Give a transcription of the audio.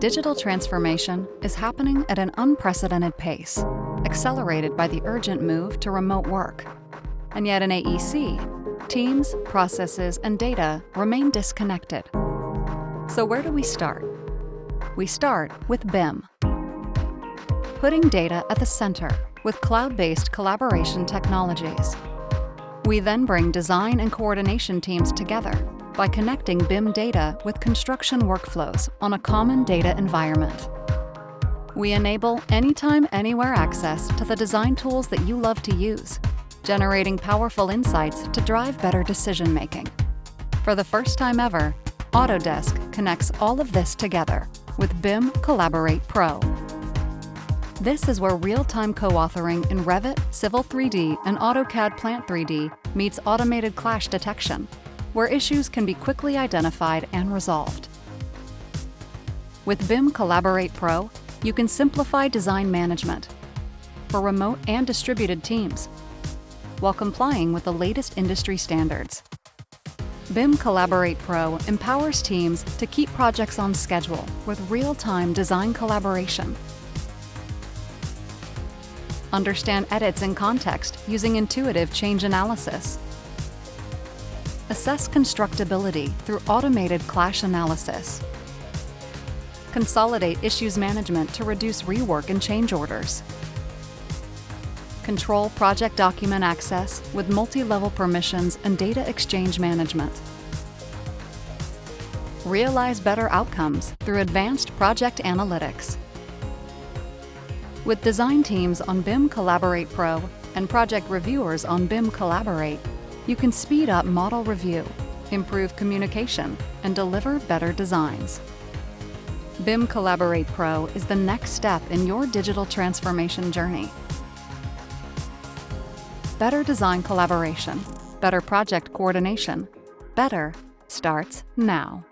Digital transformation is happening at an unprecedented pace, accelerated by the urgent move to remote work. And yet in AEC, teams, processes, and data remain disconnected. So where do we start? We start with BIM. Putting data at the center with cloud-based collaboration technologies. We then bring design and coordination teams together by connecting BIM data with construction workflows on a common data environment. We enable anytime, anywhere access to the design tools that you love to use, generating powerful insights to drive better decision-making. For the first time ever, Autodesk connects all of this together with BIM Collaborate Pro. This is where real-time co-authoring in Revit, Civil 3D, and AutoCAD Plant 3D meets automated clash detection, where issues can be quickly identified and resolved. With BIM Collaborate Pro, you can simplify design management for remote and distributed teams, while complying with the latest industry standards. BIM Collaborate Pro empowers teams to keep projects on schedule with real-time design collaboration. Understand edits in context using intuitive change analysis. Assess constructability through automated clash analysis. Consolidate issues management to reduce rework and change orders. Control project document access with multi-level permissions and data exchange management. Realize better outcomes through advanced project analytics. With design teams on BIM Collaborate Pro and project reviewers on BIM Collaborate, you can speed up model review, improve communication, and deliver better designs. BIM Collaborate Pro is the next step in your digital transformation journey. Better design collaboration, better project coordination, better starts now.